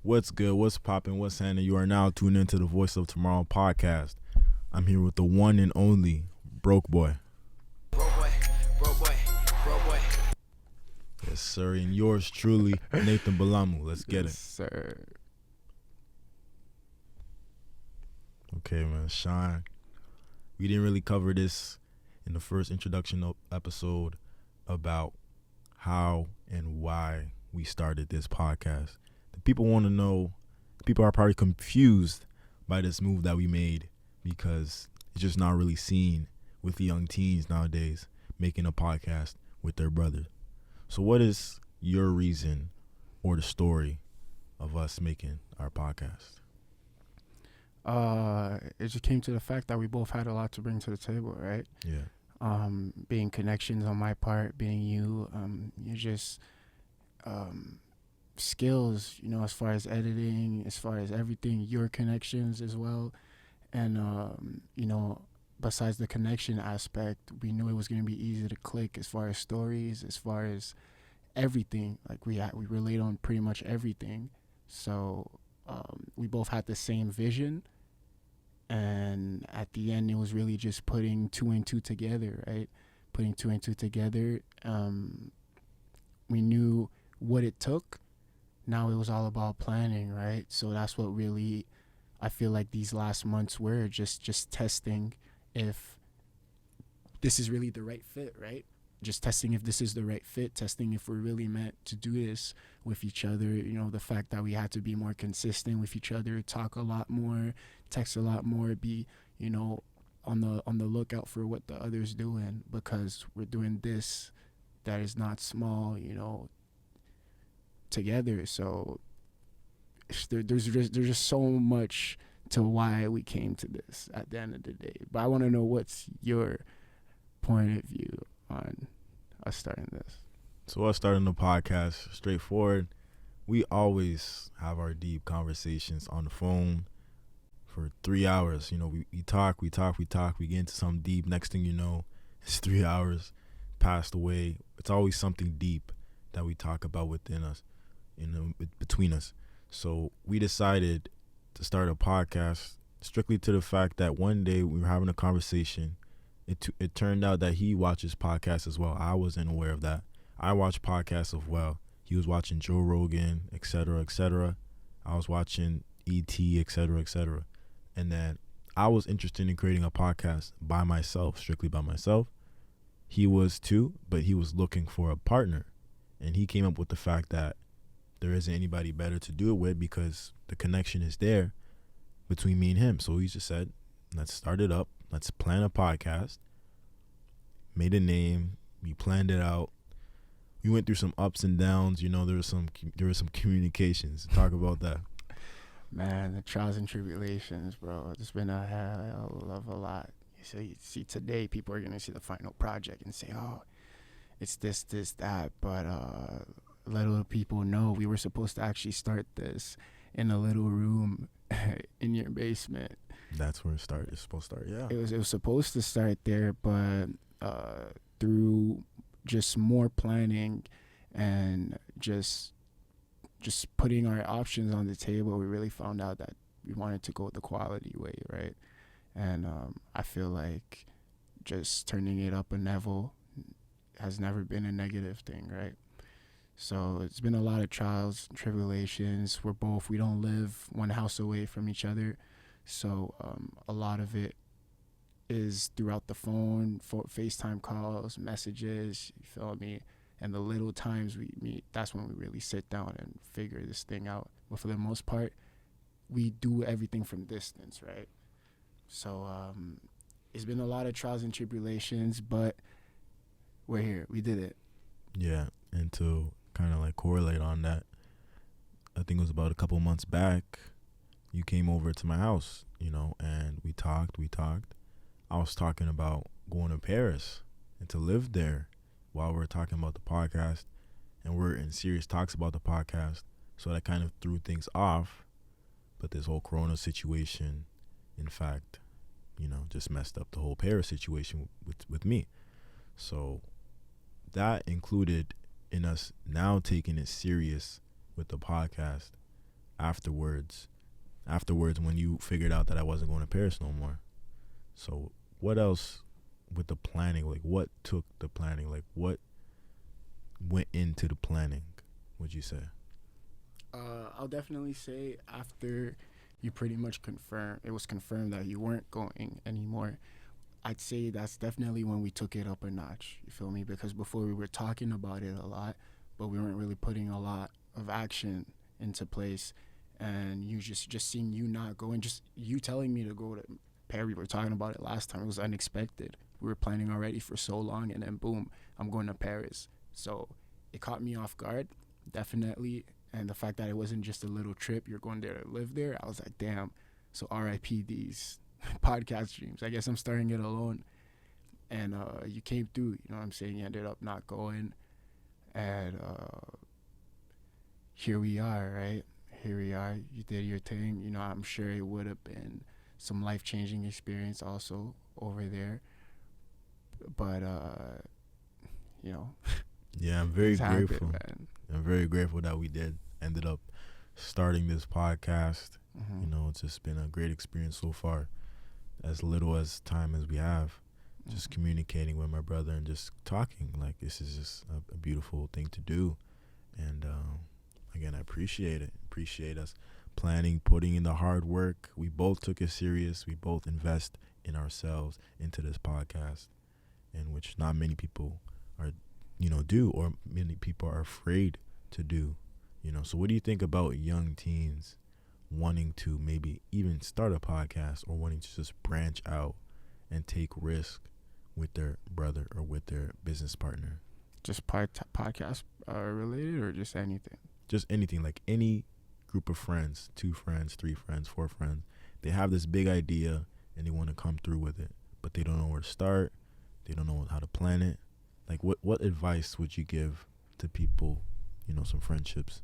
What's good? What's poppin'? What's happening? You are now tuned into the Voice of Tomorrow podcast. I'm here with the one and only Broke Boy. Broke boy, broke boy, broke boy. Yes, sir. And yours truly, Nathan Balamu. Let's get it. Sir. Okay, man. Sean, we didn't really cover this in the first introduction episode about how and why we started this podcast. The people want to know, people are probably confused by this move that we made because it's just not really seen with the young teens nowadays making a podcast with their brothers. So what is your reason or the story of us making our podcast? It just came to the fact that we both had a lot to bring to the table, right? Yeah. Being connections on my part, being you, you're just skills, as far as editing, as far as everything, your connections as well. And, besides the connection aspect, we knew it was going to be easy to click as far as stories, as far as everything. Like we relate on pretty much everything. So we both had the same vision. And at the end, it was really just putting two and two together, right? Putting two and two together. We knew what it took. Now it was all about planning, right? So that's what really, I feel like these last months were just testing if this is really the right fit, right? Just testing if this is the right fit, testing if we're really meant to do this with each other. The fact that we had to be more consistent with each other, talk a lot more, text a lot more, be, on the lookout for what the other's doing, because we're doing this that is not small, together. So there's just so much to why we came to this at the end of the day. But I want to know, what's your point of view on us starting this? So us starting the podcast, straightforward. We always have our deep conversations on the phone for 3 hours. We talk, we get into something deep. Next thing you know, it's 3 hours passed away. It's always something deep that we talk about within us, between us. So we decided to start a podcast strictly to the fact that one day we were having a conversation. It turned out that he watches podcasts as well. I wasn't aware of that. I watch podcasts as well. He was watching Joe Rogan, et cetera, et cetera. I was watching E.T., et cetera, et cetera. And then I was interested in creating a podcast by myself, strictly by myself. He was too, but he was looking for a partner. And he came up with the fact that there isn't anybody better to do it with because the connection is there between me and him. So he just said, let's start it up. Let's plan a podcast. Made a name. We planned it out. We went through some ups and downs. There was some communications. Talk about that. Man, the trials and tribulations, bro. It's been a hell of a lot. You see today, people are going to see the final project and say, oh, it's this, that. But little people know we were supposed to actually start this in a little room in your basement. That's where it's supposed to start, yeah. It was supposed to start there, but through just more planning and just putting our options on the table, we really found out that we wanted to go the quality way, right? And I feel like just turning it up a level has never been a negative thing, right? So it's been a lot of trials and tribulations. We don't live one house away from each other. So a lot of it is throughout the phone, FaceTime calls, messages, you feel me? And the little times we meet, that's when we really sit down and figure this thing out. But for the most part, we do everything from distance, right? So it's been a lot of trials and tribulations, but we're here. We did it. Yeah, and to kind of like correlate on that, I think it was about a couple months back, you came over to my house, and we talked. I was talking about going to Paris and to live there while we're talking about the podcast, and we're in serious talks about the podcast. So that kind of threw things off. But this whole Corona situation, in fact, just messed up the whole Paris situation with me. So that included in us now taking it serious with the podcast. afterwards. Afterwards, when you figured out that I wasn't going to Paris no more. So what else with the planning? Like, what took the planning? Like, what went into the planning, would you say? I'll definitely say after you pretty much it was confirmed that you weren't going anymore. I'd say that's definitely when we took it up a notch. You feel me? Because before we were talking about it a lot, but we weren't really putting a lot of action into place. And you just seeing you not going, just you telling me to go to Paris. We were talking about it last time. It was unexpected. We were planning already for so long, and then boom, I'm going to Paris. So it caught me off guard, definitely. And the fact that it wasn't just a little trip, you're going there to live there, I was like, damn. So RIP these podcast dreams. I guess I'm starting it alone. And you came through, you know what I'm saying? You ended up not going. And here we are, right? Here we are. You did your thing. You know, I'm sure it would have been some life-changing experience also over there. But, you know. Yeah, I'm very grateful. Man. I'm very grateful that we ended up starting this podcast. Mm-hmm. You know, it's just been a great experience so far. As little as time as we have, just communicating with my brother and just talking. Like, this is just a beautiful thing to do. And again, I appreciate it. Appreciate us planning, putting in the hard work. We both took it serious. We both invest in ourselves into this podcast, in which not many people are, do, or many people are afraid to do. So what do you think about young teens wanting to maybe even start a podcast, or wanting to just branch out and take risk with their brother or with their business partner? Just podcast related, or just anything? Just anything, like any group of friends, 2 friends, 3 friends, 4 friends. They have this big idea and they want to come through with it, but they don't know where to start. They don't know how to plan it. Like, what advice would you give to people, some friendships?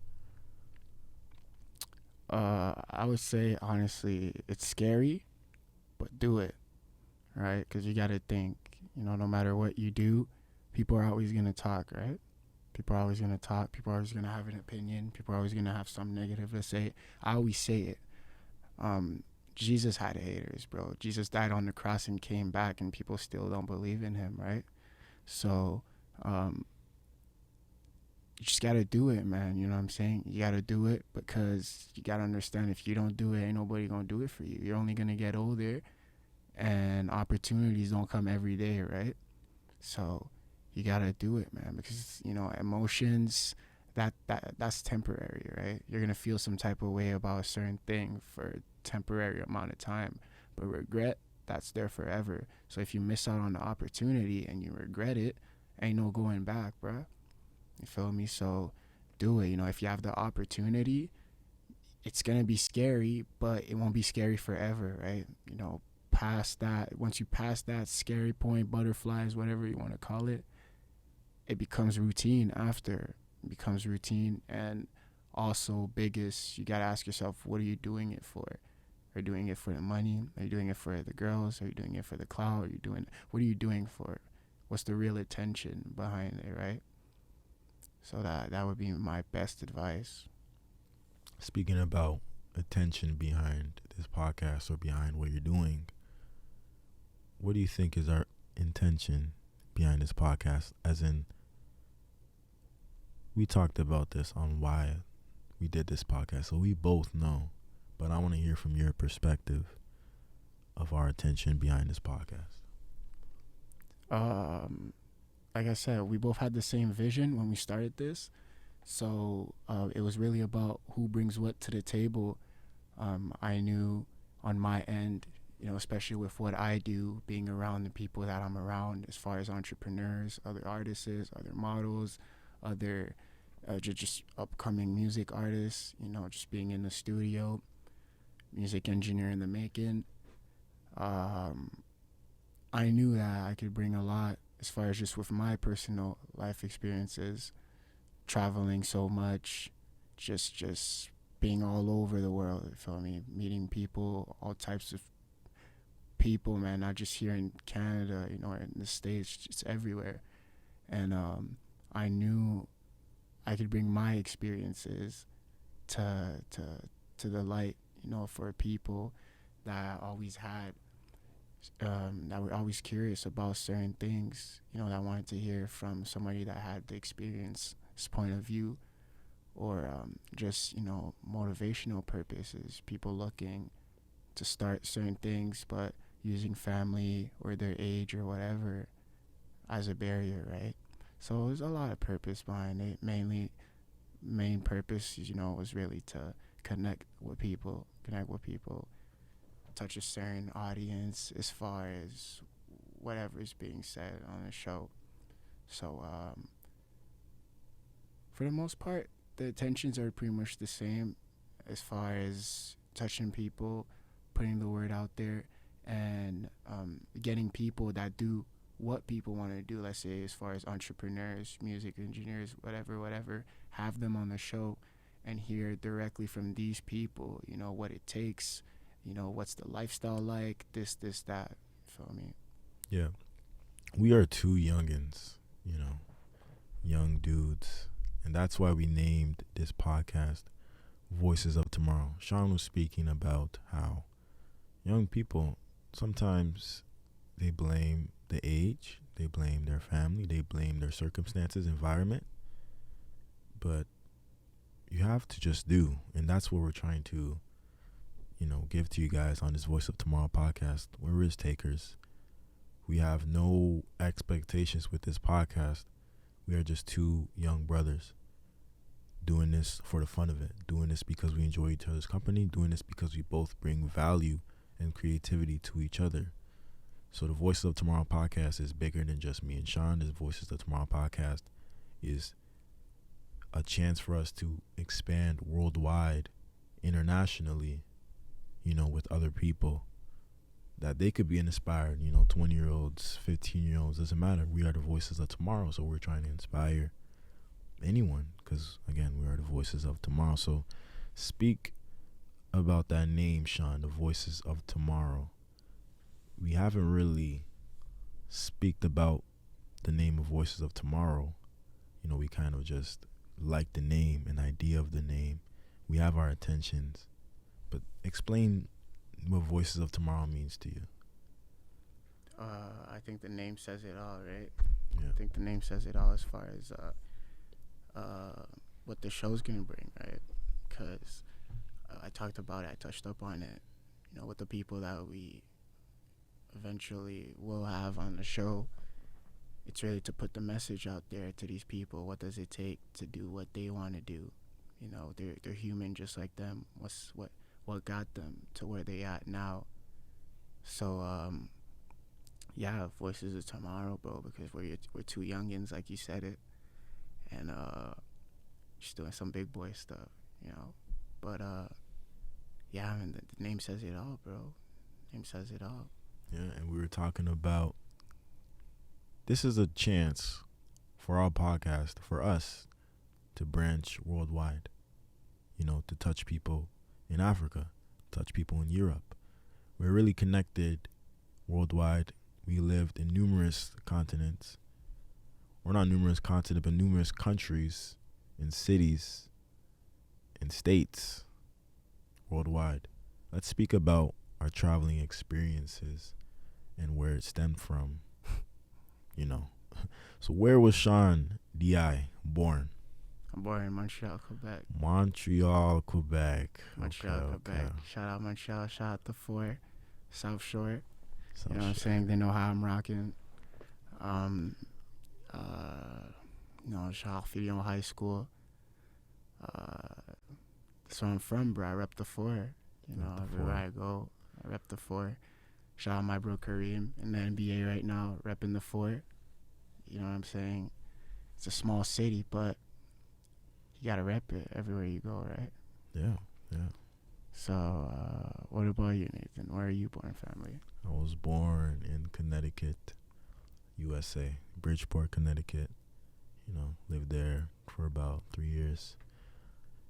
I would say, honestly, it's scary, but do it, right? Because you got to think, no matter what you do, people are always going to talk, right? People are always going to talk. People are always going to have an opinion. People are always going to have some negative to say. I always say it. Jesus had haters, bro. Jesus died on the cross and came back, and people still don't believe in him, right? So you just got to do it, man. You know what I'm saying? You got to do it, because you got to understand, if you don't do it, ain't nobody going to do it for you. You're only going to get older, and opportunities don't come every day, right? So you got to do it, man, because, emotions, that's temporary, right? You're going to feel some type of way about a certain thing for a temporary amount of time, but regret, that's there forever. So if you miss out on the opportunity and you regret it, ain't no going back, bruh. You feel me? So do it. If you have the opportunity, it's going to be scary, but it won't be scary forever, right? Past that, once you pass that scary point, butterflies, whatever you want to call it, it becomes routine after. It becomes routine. And also, biggest, you got to ask yourself, what are you doing it for? Are you doing it for the money? Are you doing it for the girls? Are you doing it for the clout? What are you doing for it? What's the real intention behind it, right? So that would be my best advice. Speaking about attention behind this podcast, or behind what you're doing, what do you think is our intention behind this podcast? As in, we talked about this on why we did this podcast, so we both know, but I want to hear from your perspective of our attention behind this podcast. Like I said, we both had the same vision when we started this. So it was really about who brings what to the table. I knew on my end, especially with what I do, being around the people that I'm around, as far as entrepreneurs, other artists, other models, other just upcoming music artists, just being in the studio, music engineer in the making. I knew that I could bring a lot, as far as just with my personal life experiences, traveling so much, just being all over the world, you feel me? Meeting people, all types of people, man, not just here in Canada, or in the States, just everywhere. And I knew I could bring my experiences to to the light, for people that always had, that were always curious about certain things, that wanted to hear from somebody that had the experience, point of view, or just, motivational purposes, people looking to start certain things, but using family or their age or whatever as a barrier, right? So there's a lot of purpose behind it. Main purpose, was really to connect with people, touch a certain audience as far as whatever is being said on the show. So for the most part, the intentions are pretty much the same as far as touching people, putting the word out there, and getting people that do what people want to do. Let's say as far as entrepreneurs, music engineers, whatever, have them on the show and hear directly from these people, what it takes, what's the lifestyle like, this, that. Feel me? Yeah. We are two youngins, young dudes. And that's why we named this podcast Voices of Tomorrow. Sean was speaking about how young people, sometimes they blame the age, they blame their family, they blame their circumstances, environment. But you have to just do. And that's what we're trying to, give to you guys on this Voice of Tomorrow podcast. We're risk takers. We have no expectations with this podcast. We are just two young brothers doing this for the fun of it, doing this because we enjoy each other's company, doing this because we both bring value and creativity to each other. So the Voices of Tomorrow podcast is bigger than just me and Sean. This Voices of Tomorrow podcast is a chance for us to expand worldwide, internationally, with other people, that they could be inspired, 20-year-olds, 15-year-olds, doesn't matter. We are the voices of tomorrow, so we're trying to inspire anyone because, again, we are the voices of tomorrow. So speak about that name, Sean, the Voices of Tomorrow. We haven't really speaked about the name of Voices of Tomorrow. We kind of just like the name, an idea of the name. We have our intentions. But explain what Voices of Tomorrow means to you. I think the name says it all, right? Yeah. I think the name says it all as far as what the show's gonna bring, right? Because I talked about it, I touched up on it, with the people that we eventually will have on the show. It's really to put the message out there to these people. What does it take to do what they want to do? They're human just like them. What got them to where they at now? So yeah, Voices of Tomorrow, bro, because we're two youngins, like you said it, and just doing some big boy stuff, But yeah, I mean, the name says it all, bro. Name says it all. Yeah, and we were talking about, this is a chance for our podcast, for us to branch worldwide, to touch people in Africa, touch people in Europe. We're really connected worldwide. We lived in numerous continents, or not numerous continents, but numerous countries and cities and states worldwide. Let's speak about our traveling experiences and where it stemmed from, So where was Sean D.I. born? I'm born in Montreal, Quebec. Montreal, Quebec. Montreal, Okay, Quebec. okay. Shout out Montreal, shout out the Fort, South Shore. So You know what I'm saying? They know how I'm rocking. Charles Fillon High School. That's where I'm from, bro. I rep the Fort. Everywhere I go, I rep the Fort. Shout out my bro Kareem in the NBA right now, repping the Fort. You know what I'm saying? It's a small city, but you gotta rep it everywhere you go, right? Yeah. So, what about you, Nathan? Where are you born, family? I was born in Connecticut, USA, Bridgeport, Connecticut. Lived there for about 3 years.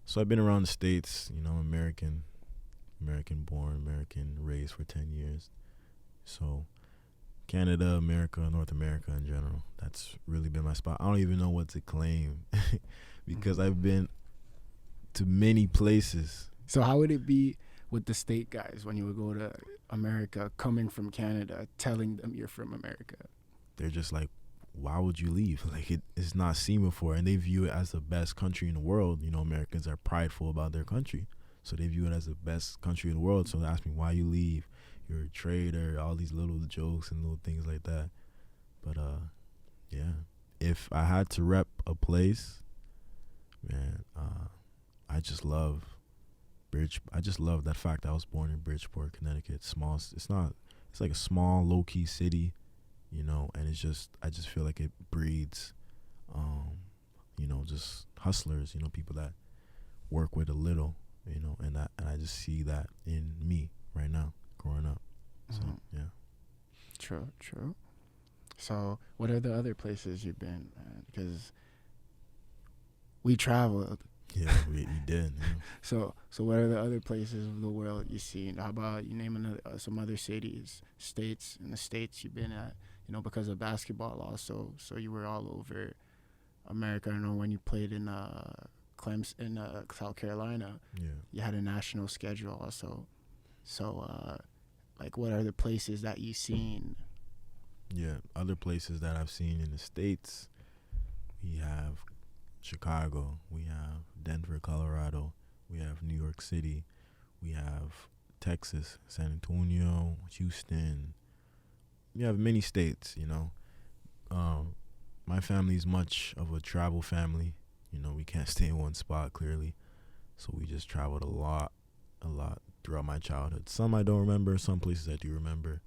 So I've been around the States, American born, American raised for 10 years. So Canada, America, North America in general, that's really been my spot. I don't even know what to claim because I've been to many places, So how would it be with the state guys when you would go to America, coming from Canada, telling them you're from America? They're just like, why would you leave? Like, it's not seen before, and they view it as the best country in the world. You know, Americans are prideful about their country, so they view it as the best country in the world. So they ask me, why you leave? You're a traitor. All these little jokes and little things like that. But yeah, if I had to rep a place, man, I just love I just love that fact that I was born in Bridgeport, Connecticut. Small. It's not. It's like a small, low key city, you know. And it's just. I just feel like it breeds, you know, just hustlers. You know, people that work with a little. You know, and I just see that in me right now, growing up. So yeah. True. So what are the other places you've been? Because we traveled. Yeah, we did. Yeah. So what are the other places of the world you've seen? How about you name another, some other cities, states in the States you've been at? You know, because of basketball also. So you were all over America. I know when you played in Clemson, in South Carolina, Yeah. you had a national schedule also. So like, what are the places that you've seen? Yeah, other places that I've seen in the States, we have Chicago, we have Denver, Colorado, we have New York City, we have Texas, San Antonio, Houston. We have many states, you know. My family is much of a travel family. You know, we can't stay in one spot, clearly. So we just traveled a lot throughout my childhood. Some I don't remember, some places I do remember.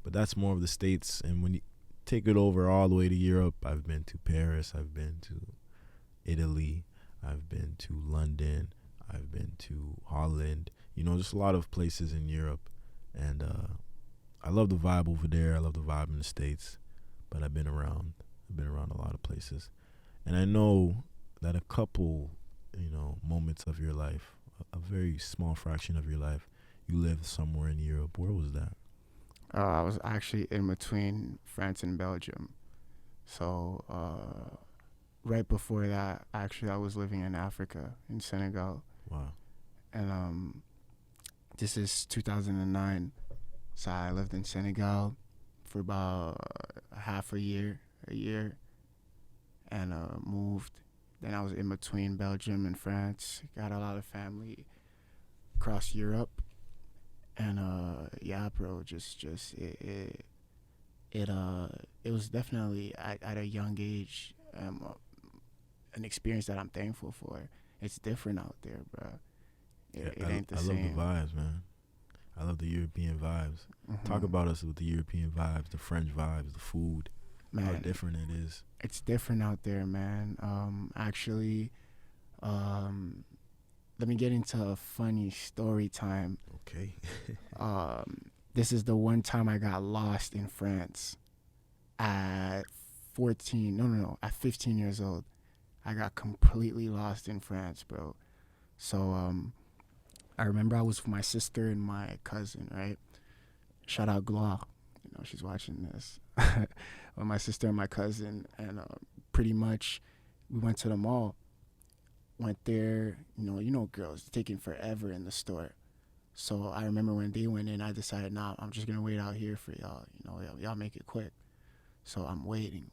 But that's more of the States. And when you take it over all the way to Europe, I've been to Paris, I've been to Italy, I've been to London, I've been to Holland, you know, just a lot of places in Europe. And I love the vibe over there. I love the vibe in the States. But I've been around a lot of places. And I know that a couple, you know, moments of your life, a very small fraction of your life, you lived somewhere in Europe. Where was that? I was actually in between France and Belgium. So right before that, actually, I was living in Africa, in Senegal. Wow. And this is 2009. So I lived in Senegal for about half a year, and moved. Then I was in between Belgium and France. Got a lot of family across Europe. And yeah, bro, just it was definitely at a young age an experience that I'm thankful for. It's different out there, bro. It ain't the same. I love the vibes, man. I love the European vibes. Mm-hmm. Talk about us with the European vibes, the French vibes, the food, Man, how different it is. It's different out there, man. Actually, let me get into a funny story time. Okay. This is the one time I got lost in France at 15 years old. I got completely lost in France, bro. So I remember I was with my sister and my cousin, right? Shout out Gloire. You know, she's watching this. With my sister and my cousin, and pretty much we went to the mall. Went there, you know, girls taking forever in the store. So I remember when they went in, I decided, nah, I'm just gonna wait out here for y'all. You know, y'all make it quick. So I'm waiting,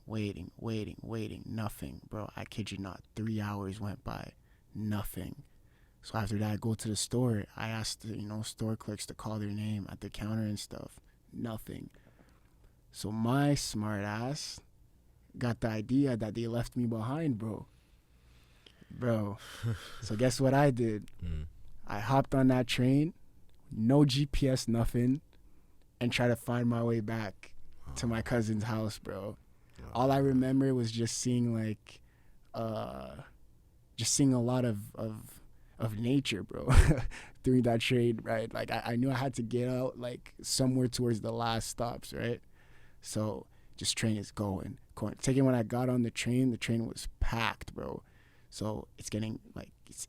nothing, bro. I kid you not, 3 hours went by, nothing. So after that, I go to the store. I asked the, store clerks to call their name at the counter and stuff. Nothing. So my smart ass got the idea that they left me behind, bro. So guess what I did? I hopped on that train, no GPS, nothing, and tried to find my way back to my cousin's house, bro. All I remember was just seeing a lot of nature, bro, during that train, right? Like I knew I had to get out like somewhere towards the last stops, right? So just train is going. Taking when I got on the train was packed, bro. So it's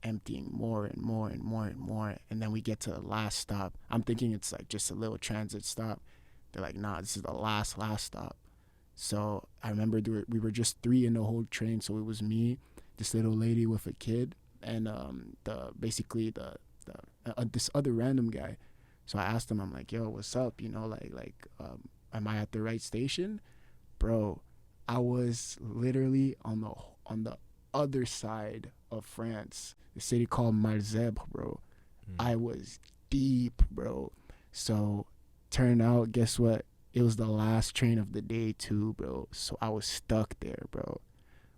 emptying more and more and more and more. And then we get to the last stop. I'm thinking it's like just a little transit stop. They're like, nah, this is the last stop. So I remember we were just 3 in the whole train. So it was me, this little lady with a kid, and the this other random guy. So I asked him, I'm like, yo, what's up? Am I at the right station? Bro, I was literally on the other side of France, the city called Marseille, bro. I was deep, bro. So turned out, guess what? It was the last train of the day too, bro. So I was stuck there, bro.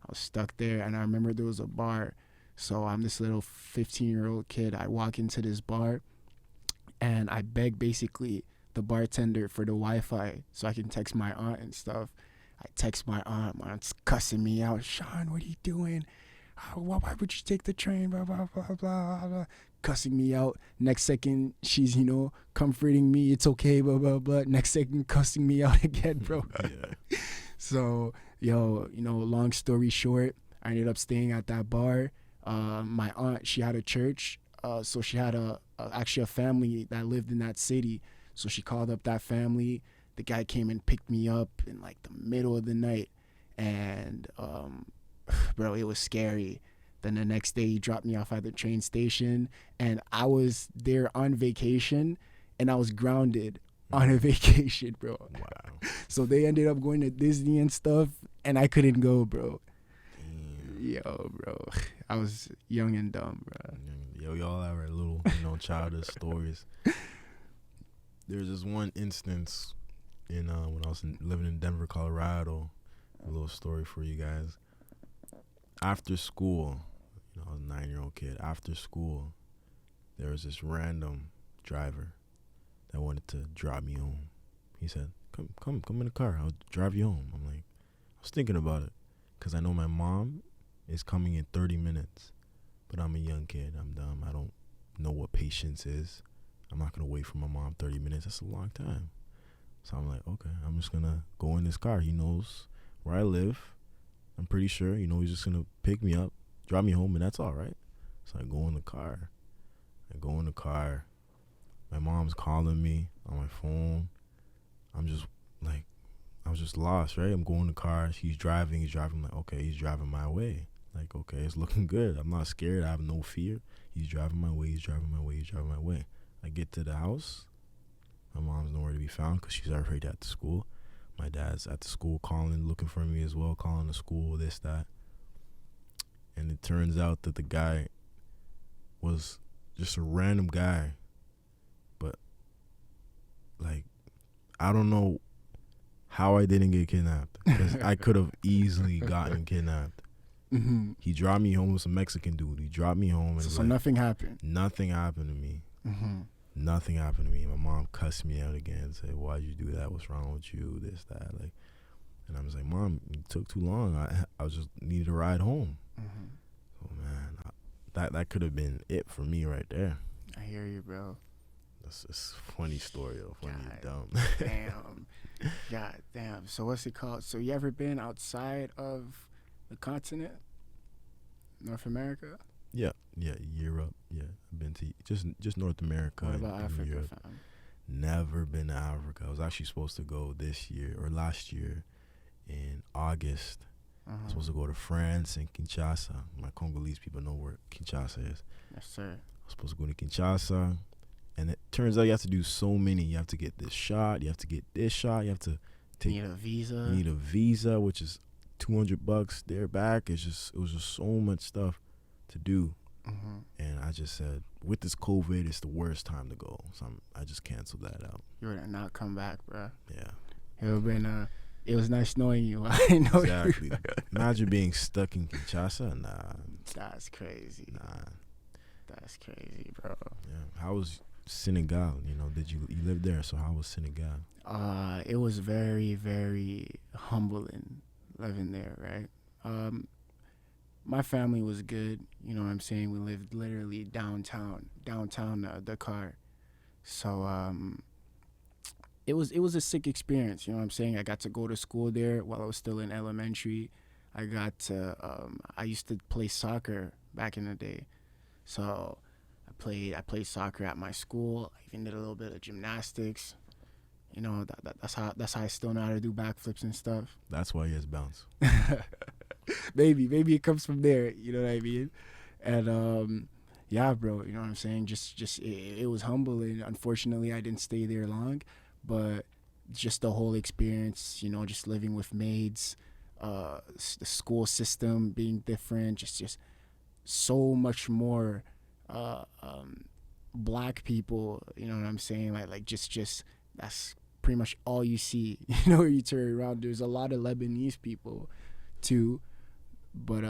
I was stuck there, and I remember there was a bar. So I'm this little 15-year-old kid. I walk into this bar, and I beg basically the bartender for the Wi-Fi so I can text my aunt and stuff. I text my aunt. My aunt's cussing me out. Sean, what are you doing? Why would you take the train? Blah, blah, blah, blah, blah. Cussing me out. Next second, she's, comforting me. It's okay, blah, blah, blah. Next second, cussing me out again, bro. Yeah. So, long story short, I ended up staying at that bar. My aunt, she had a church. So she had actually a family that lived in that city. So she called up that family. The guy came and picked me up in like the middle of the night. And, bro, it was scary. Then the next day he dropped me off at the train station, and I was there on vacation, and I was grounded on a vacation, bro. Wow. So they ended up going to Disney and stuff, and I couldn't go, bro. Damn. Yo, bro. I was young and dumb, bro. Yo, y'all have our little, childish stories. There's this one instance in when I was living in Denver, Colorado. A little story for you guys. After school, I was a 9-year-old kid. After school, there was this random driver that wanted to drop me home. He said, come in the car. I'll drive you home. I'm like, I was thinking about it because I know my mom is coming in 30 minutes, but I'm a young kid. I'm dumb. I don't know what patience is. I'm not going to wait for my mom 30 minutes. That's a long time. So I'm like, okay, I'm just going to go in this car. He knows where I live. I'm pretty sure, he's just going to pick me up, drop me home, and that's all right. So I go in the car. My mom's calling me on my phone. I was just lost, right? I'm going in the car. He's driving. I'm like, okay, he's driving my way. Like, okay, it's looking good. I'm not scared. I have no fear. He's driving my way. I get to the house. My mom's nowhere to be found because she's already at the school. My dad's at the school calling, looking for me as well, calling the school, this, that. And it turns out that the guy was just a random guy. But, I don't know how I didn't get kidnapped. Because I could have easily gotten kidnapped. Mm-hmm. He dropped me home with some Mexican dude. He dropped me home. And so nothing happened? Nothing happened to me. Mm-hmm. Nothing happened to me. My mom cussed me out again and said, why'd you do that? What's wrong with you? This, that. And I was like, Mom, it took too long. I just needed a ride home. Mm-hmm. So, man, that could have been it for me right there. I hear you, bro. That's a funny story, though. Funny and dumb. Damn. God damn. So what's it called? So you ever been outside of the continent? North America? Yeah, Europe. Yeah, I've been to just North America. What about and Africa, Europe. fam? Never been to Africa. I was actually supposed to go this year or last year in August. I was supposed to go to France and Kinshasa. My Congolese people know where Kinshasa is. Yes, sir. I was supposed to go to Kinshasa, and it turns out you have to do so many. You have to get this shot. You have to get this shot. You have to Need a visa. You need a visa, which is $200 there back. It was just so much stuff to do. Mm-hmm. And I just said, with this COVID, it's the worst time to go. So I just canceled that out. You would not come back, bro. Yeah. It was nice knowing you. I know exactly. you. Imagine being stuck in Kinshasa. Nah. That's crazy. Nah. That's crazy, bro. Yeah. How was Senegal? Did you live there? So how was Senegal? It was very, very humbling living there, right? My family was good. You know what I'm saying? We lived literally downtown Dakar. So it was a sick experience. You know what I'm saying? I got to go to school there while I was still in elementary. I used to play soccer back in the day. So I played soccer at my school. I even did a little bit of gymnastics. That's how I still know how to do backflips and stuff. That's why he has bounce. Maybe it comes from there. You know what I mean? And yeah, bro, you know what I'm saying? Just it was humbling. Unfortunately, I didn't stay there long, but just the whole experience, you know, just living with maids, the school system being different, just so much more uh, um, black people. You know what I'm saying? Like just that's pretty much all you see. You know, you turn around, there's a lot of Lebanese people too, but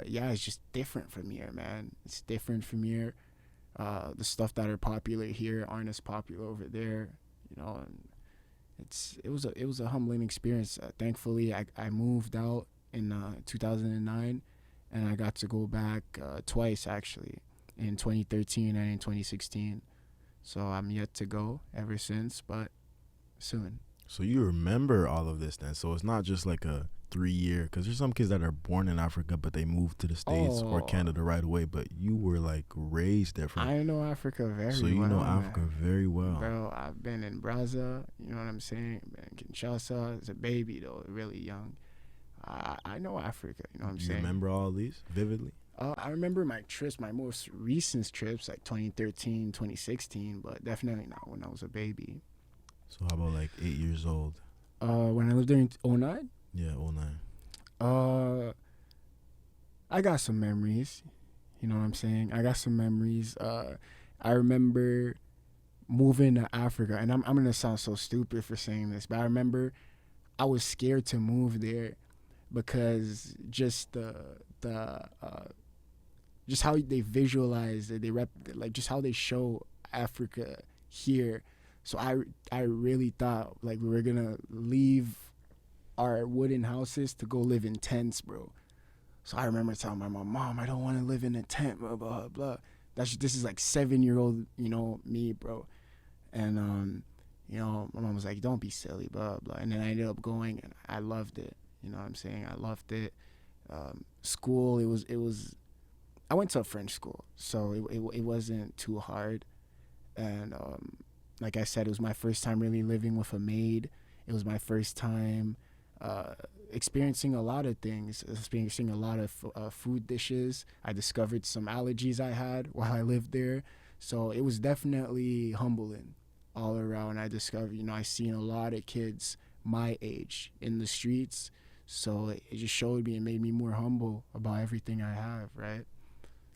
yeah, it's just different from here, man. It's different from here. The stuff that are popular here aren't as popular over there. You know, and it was a humbling experience. Thankfully, I moved out in 2009, and I got to go back twice actually, in 2013 and in 2016. So I'm yet to go ever since, but soon. So you remember all of this then? So it's not just like a 3 year, because there's some kids that are born in Africa but they move to the States or Oh, Canada right away. But you were like raised different, I know Africa very so you well, know man. Africa very well. Bro, I've been in Brazza, you know what I'm saying? Been in Kinshasa as a baby, though, really young. I know Africa, you know what I'm Do you saying? remember all of these vividly? I remember my trips, my most recent trips, like 2013, 2016, but definitely not when I was a baby. So how about like 8 years old? When I lived there in '09, Yeah, 09. I got some memories, you know what I'm saying? I got some memories. I remember moving to Africa, and I'm gonna sound so stupid for saying this, but I remember I was scared to move there because just just how they visualize it, like just how they show Africa here. So I really thought like we were gonna leave our wooden houses to go live in tents, bro. So I remember telling my mom, I don't want to live in a tent, blah blah blah. This is like 7-year-old, you know, me, bro. And you know, my mom was like, don't be silly, blah blah. And then I ended up going, and I loved it. You know what I'm saying? I loved it. School, it was. I went to a French school, so it wasn't too hard. And like I said, it was my first time really living with a maid. It was my first time experiencing a lot of things, experiencing a lot of food dishes. I discovered some allergies I had while I lived there. So it was definitely humbling all around. I discovered, you know, I seen a lot of kids my age in the streets. So it just showed me and made me more humble about everything I have, right?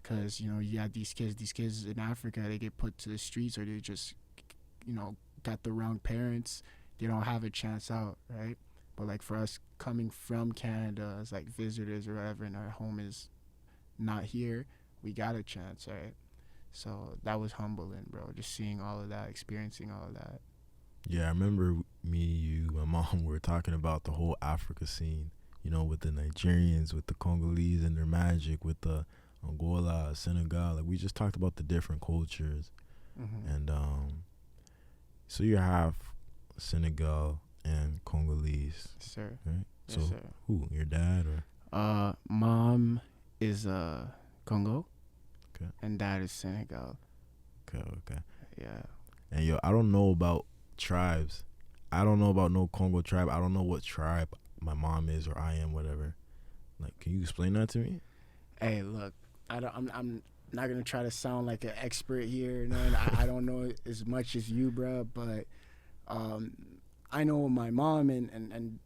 Because, you know, you got these kids in Africa, they get put to the streets, or they just, you know, got the wrong parents. They don't have a chance out, right? But like for us coming from Canada as like visitors or whatever, and our home is not here, we got a chance, right? So that was humbling, bro. Just seeing all of that, experiencing all of that. Yeah, I remember me, you, my mom were talking about the whole Africa scene, you know, with the Nigerians, with the Congolese and their magic, with the Angola, Senegal. Like we just talked about the different cultures. Mm-hmm. And so you have Senegal and Congolese, Yes, sir. right? Yes, So sir. who, your dad or? Mom is Congo. Okay. And dad is Senegal. Okay. Yeah. And yo, I don't know about tribes. I don't know about no Congo tribe. I don't know what tribe my mom is or I am, whatever. Like, can you explain that to me? Hey, look, I'm not gonna try to sound like an expert here. You know, and I don't know as much as you, bro. But I know what my mom and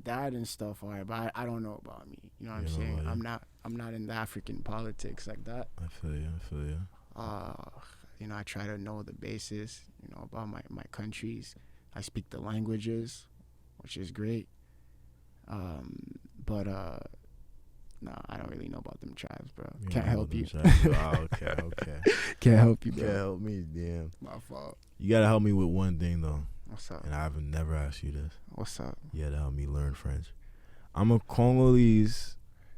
dad and stuff are, but I don't know about me. You know what I'm saying? I'm not in the African politics like that. I feel you. You know, I try to know the basis, you know, about my countries. I speak the languages, which is great. But no, I don't really know about them tribes, bro. You Can't don't know help them you. tribes. Oh, okay. Can't help you, You bro. gotta help me, damn. My fault. You gotta help me with one thing though, What's up? and I've never asked you this. What's up? You gotta help me learn French. I'm a Congolese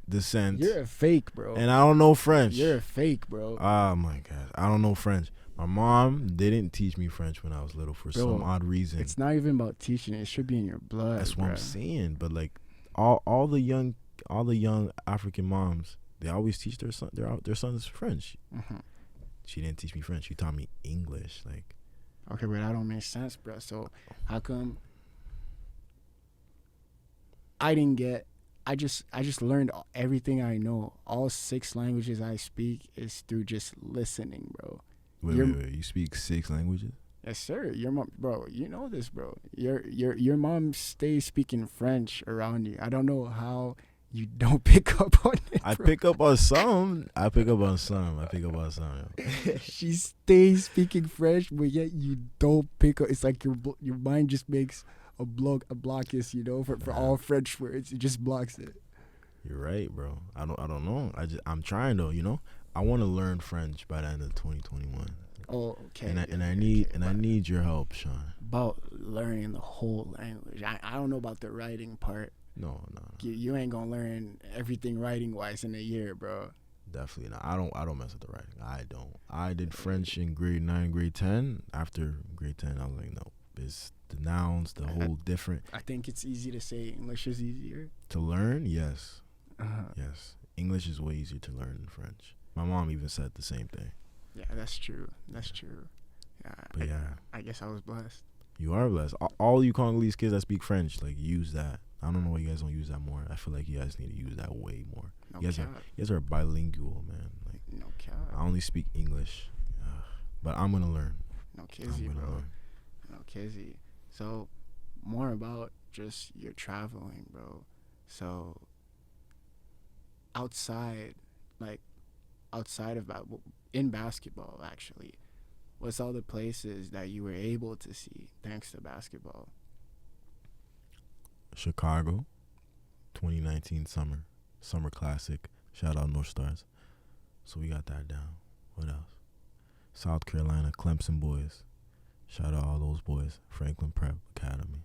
descent, You're a fake, bro. and I don't know French. You're a fake, bro. Oh my god, I don't know French. My mom didn't teach me French when I was little for some odd reason. It's not even about teaching it. It should be in your blood. That's what bro. I'm saying. But like all the young African moms, they always teach their sons French. Mm-hmm. She didn't teach me French. She taught me English. Like, Okay, but that don't make sense, bro. So how come I didn't get I just learned everything I know. All 6 languages I speak is through just listening, bro. Wait. You speak 6 languages? Yes, sir. Your mom, bro. You know this, bro. Your mom stays speaking French around you. I don't know how you don't pick up on it. I bro. pick up on some. She stays speaking French, but yet you don't pick up. It's like your mind just makes a blockage, for all French words. It just blocks it. You're right, bro. I don't know. I'm trying though. I want to learn French by the end of 2021. Oh, okay. I need your help, Sean. About learning the whole language. I don't know about the writing part. No. You ain't gonna learn everything writing wise in a year, bro. Definitely not. I don't mess with the writing. I don't. I did French in grade 9, grade 10. After grade 10, I was like, no. It's the nouns, the whole different. I think it's easy to say English is easier. To learn, yes. Uh-huh. Yes. English is way easier to learn than French. My mom even said the same thing. Yeah, that's true. Yeah. But I guess I was blessed. You are blessed. All you Congolese kids that speak French, like, use that. I don't know why you guys don't use that more. I feel like you guys need to use that way more. No You guys are bilingual, man. Like, No cap. I only speak English, but I'm gonna learn. No kizzy, bro. No kizzy. So, more about just your traveling, bro. So, outside of in basketball, actually, what's all the places that you were able to see thanks to basketball? Chicago, 2019 summer classic. Shout out North Stars. So we got that down. What else? South Carolina, Clemson boys. Shout out all those boys. Franklin Prep Academy.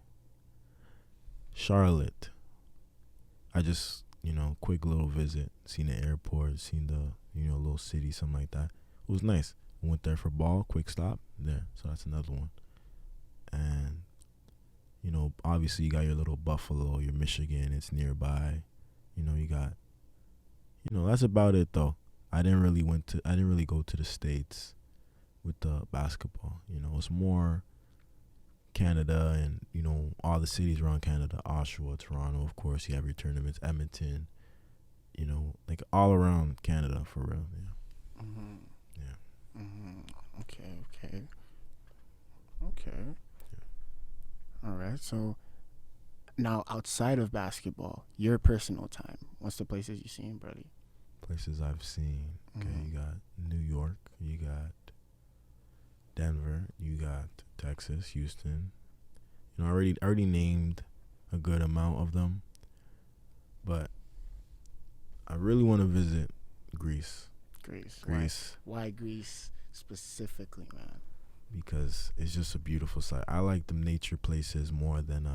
Charlotte. I just, quick little visit. Seen the airport, seen the, little city, something like that. It was nice. Went there for ball, quick stop there. So that's another one. And, obviously you got your little Buffalo, your Michigan, it's nearby. You got, that's about it though. I didn't really go to the States with the basketball. It's more Canada and, all the cities around Canada, Oshawa, Toronto, of course, you have your tournaments, Edmonton, like all around Canada for real. Yeah. Mm-hmm. Yeah. Mm-hmm. Okay. Yeah. All right. So now outside of basketball, your personal time, what's the places you've seen, Brody? Places I've seen. Okay, Mhm. You got New York, you got Denver, you got Texas, Houston. I already named a good amount of them, but I really want to visit Greece. Greece. Why Greece specifically, man? Because it's just a beautiful sight. I like the nature places more than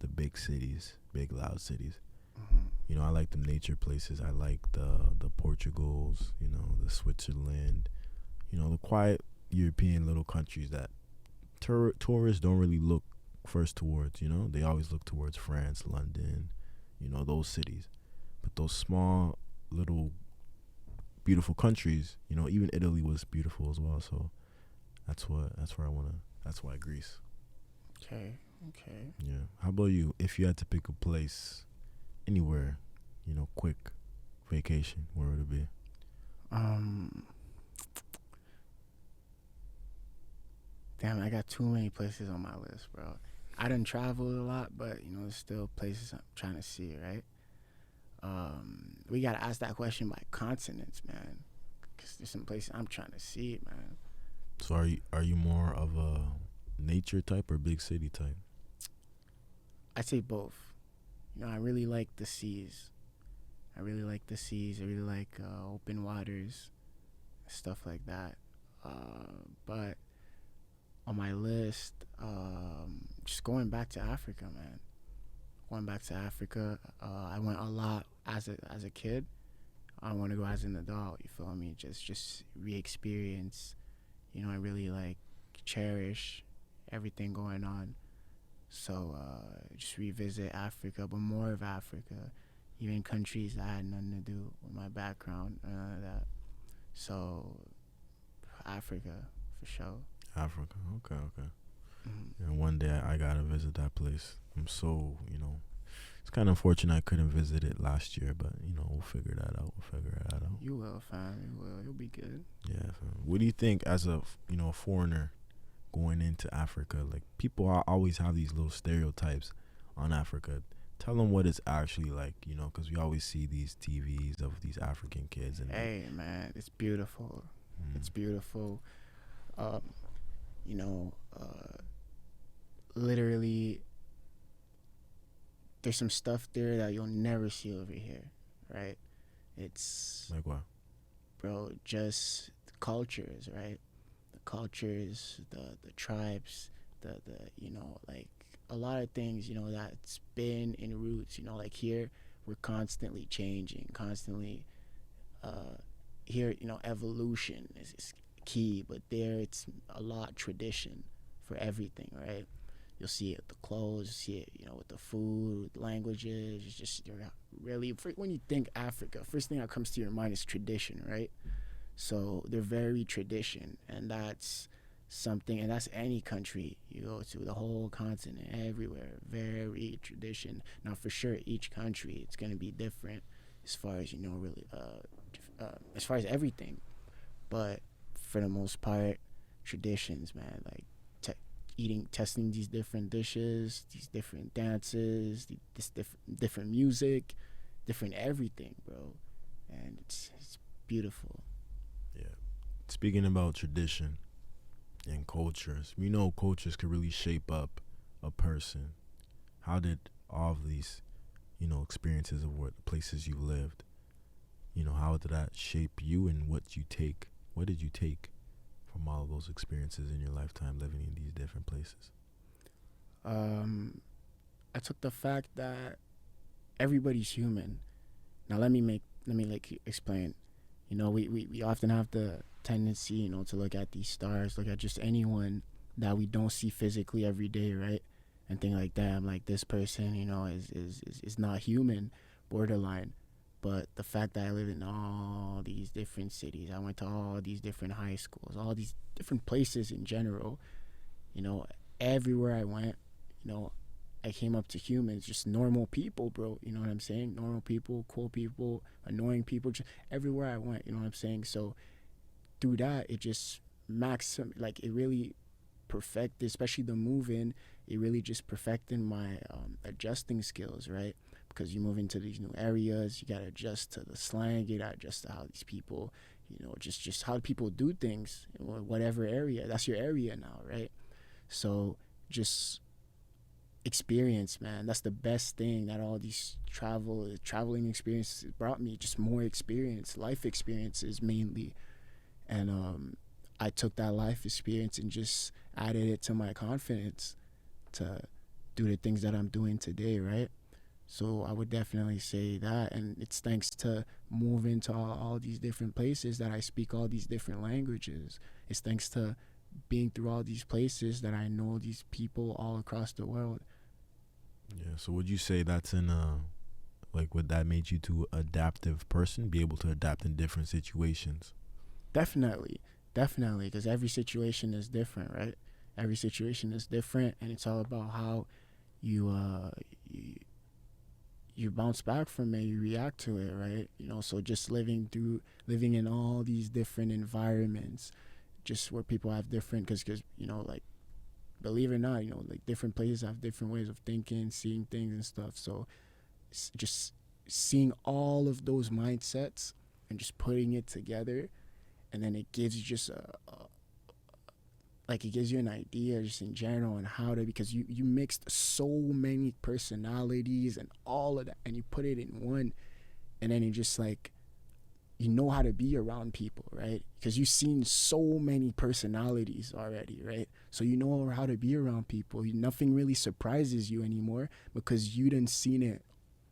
the big cities, big loud cities. Mm-hmm. I like the nature places. I like the Portugals, the Switzerland, the quiet European little countries that tourists don't really look first towards. They always look towards France, London, those cities. But those small little beautiful countries, even Italy was beautiful as well. So that's why Greece. Okay. Yeah. How about you? If you had to pick a place anywhere, quick vacation, where would it be? Damn, I got too many places on my list, bro. I done traveled a lot, but there's still places I'm trying to see, right? We gotta ask that question by continents, man, because there's some places I'm trying to see, man. So are you more of a nature type or big city type? I'd say both. I really like the seas. I really like open waters, stuff like that. But on my list, just going back to Africa, man. I went a lot as a kid. I want to go as an adult. You feel me? Just re-experience. I really cherish everything going on. So just revisit Africa, but more of Africa, even countries that had nothing to do with my background, none of that. So Africa for sure. Africa, okay. Mm-hmm. And one day I gotta visit that place. I'm so It's kind of unfortunate I couldn't visit it last year, but we'll figure that out. You will, fam. You will. You'll be good. Yeah. Fam. What do you think as a a foreigner going into Africa? Like people always have these little stereotypes on Africa. Tell them what it's actually like, because we always see these TVs of these African kids. And Hey, man, it's beautiful. It's beautiful. You know, literally, there's some stuff there that you'll never see over here, right? It's like what? bro, just the cultures, right? The cultures, the tribes, the like a lot of things, that's been in roots, like here we're constantly changing, constantly here, evolution is key, but there it's a lot tradition for everything, right? You'll see it with the clothes, you see it, with the food, languages. It's just really, when you think Africa, first thing that comes to your mind is tradition, right? So they're very tradition, and that's something, and that's any country you go to, the whole continent, everywhere, very tradition. Now, for sure, each country, it's going to be different as far as, really, as far as everything. But for the most part, traditions, man, like testing these different dishes, these different dances, this different music, different everything, bro. And it's beautiful. Yeah. Speaking about tradition and cultures, we know cultures can really shape up a person. How did all of these, experiences of what places you lived, how did that shape you, and what did you take from all of those experiences in your lifetime living in these different places? I took the fact that everybody's human. Now let me explain. We often have the tendency, to look at these stars, look at just anyone that we don't see physically every day, right? And think like, damn, like this person, is not human, borderline. But the fact that I live in all these different cities, I went to all these different high schools, all these different places in general, everywhere I went, I came up to humans, just normal people, bro. You know what I'm saying? Normal people, cool people, annoying people, just everywhere I went, you know what I'm saying? So through that, it just it really perfected, especially the move-in, it really just perfected my adjusting skills, right? Because you move into these new areas, you gotta adjust to the slang, you gotta adjust to how these people, just how people do things in whatever area. That's your area now, right? So just experience, man. That's the best thing that all these traveling experiences brought me. Just more experience, life experiences mainly. And I took that life experience and just added it to my confidence to do the things that I'm doing today, right? So I would definitely say that, and it's thanks to moving to all these different places that I speak all these different languages. It's thanks to being through all these places that I know these people all across the world. Yeah. So would you say that's would that make you to adaptive person, be able to adapt in different situations? Definitely, because every situation is different, right? Every situation is different, and it's all about how you bounce back from it, you react to it, right? So just living in all these different environments, just where people have different, because like, believe it or not, like different places have different ways of thinking, seeing things and stuff. So just seeing all of those mindsets and just putting it together, and then it gives you just it gives you an idea just in general on how to, because you mixed so many personalities and all of that, and you put it in one, and then you just how to be around people, right? Because you've seen so many personalities already, right? So you know how to be around people. Nothing really surprises you anymore because you done seen it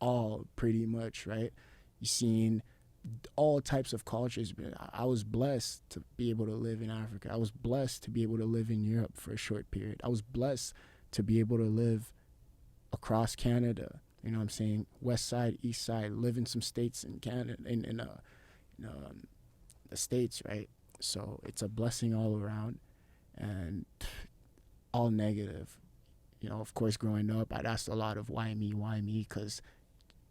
all pretty much, right? You've seen all types of cultures. I was blessed to be able to live in Africa. I was blessed to be able to live in Europe for a short period. I was blessed to be able to live across Canada. You know what I'm saying? West side, east side, live in some states in Canada, in the States, right? So it's a blessing all around, and all negative. You know, of course, growing up, I'd asked a lot of why me, because,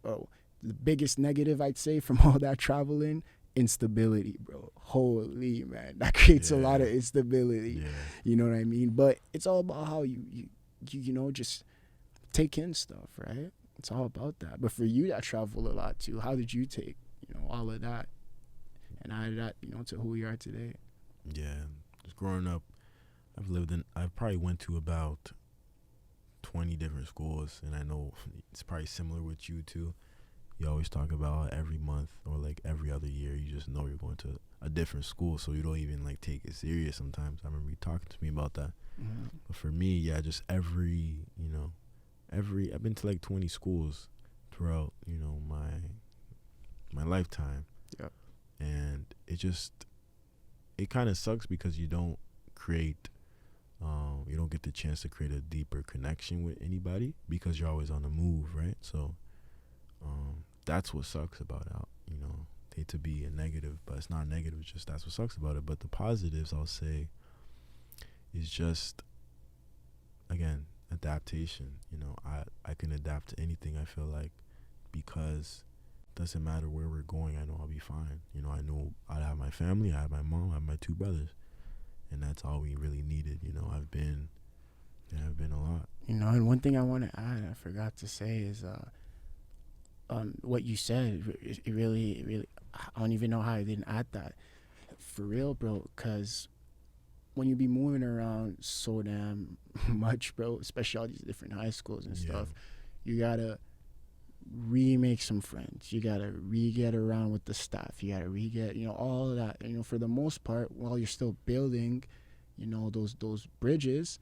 bro, the biggest negative I'd say from all that traveling, instability, bro. Holy, man, that creates a lot of instability. Yeah. You know what I mean? But it's all about how you know, just take in stuff, right? It's all about that. But for you that travel a lot too, how did you take, you know, all of that and add that, you know, to who you are today? Yeah. Just growing up, I've probably went to about 20 different schools, and I know it's probably similar with you too. You always talk about every month or like every other year, you just know you're going to a different school, so you don't even like take it serious sometimes. I remember you talking to me about that. Mm-hmm. But for me, yeah, just I've been to like 20 schools throughout, you know, my lifetime. Yep. And it kind of sucks because you don't get the chance to create a deeper connection with anybody because you're always on the move, right? So that's what sucks about it. You know, hate to be a negative, but it's not negative. It's just that's what sucks about it. But the positives, I'll say, is just, again, adaptation. You know, I can adapt to anything, I feel like, because it doesn't matter where we're going. I know I'll be fine. You know I have my family, I have my mom, I have my two brothers, and that's all we really needed. You know, I've been a lot. You know, and one thing I want to add, I forgot to say, is what you said. It really, I don't even know how I didn't add that. For real, bro, because when you be moving around so damn much, bro, especially all these different high schools and stuff, you gotta remake some friends. You gotta re-get around with the staff. You gotta re-get, you know, all of that. You know, for the most part, while you're still building, you know, those bridges,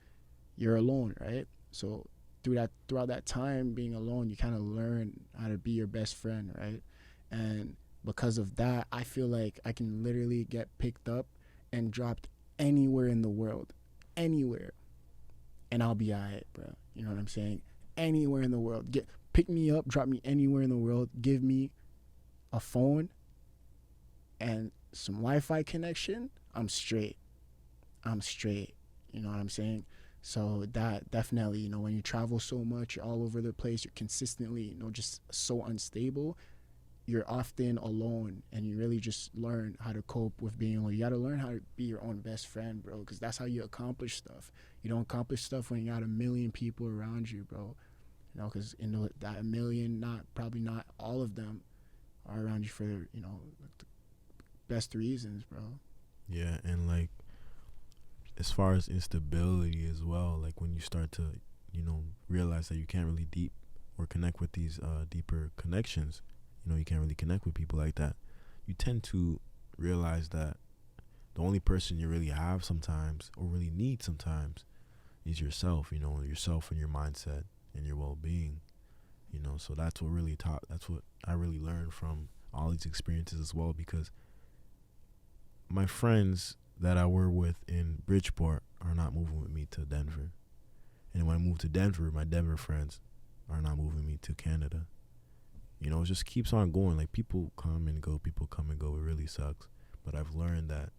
you're alone, right? So throughout that time being alone, you kind of learn how to be your best friend, right? And because of that, I feel like I can literally get picked up and dropped anywhere in the world, anywhere, and I'll be alright, bro. You know what I'm saying? Anywhere in the world, pick me up, drop me anywhere in the world, give me a phone and some Wi-Fi connection, I'm straight. You know what I'm saying? So that definitely, you know, when you travel so much, you're all over the place, you're consistently, you know, just so unstable, you're often alone, and you really just learn how to cope with being alone. You got to learn how to be your own best friend, bro, because that's how you accomplish stuff. You don't accomplish stuff when you got a million people around you, bro. You know, because that a million, probably not all of them are around you for, you know, the best reasons, bro. Yeah, and like, as far as instability as well, like when you start to, you know, realize that you can't really connect with these deeper connections, you know, you can't really connect with people like that, you tend to realize that the only person you really have sometimes, or really need sometimes, is yourself, you know, yourself and your mindset and your well-being, you know. So that's what I really learned from all these experiences as well, because my friends that I were with in Bridgeport are not moving with me to Denver. And when I move to Denver, my Denver friends are not moving me to Canada. You know, it just keeps on going. Like, people come and go. It really sucks. But I've learned that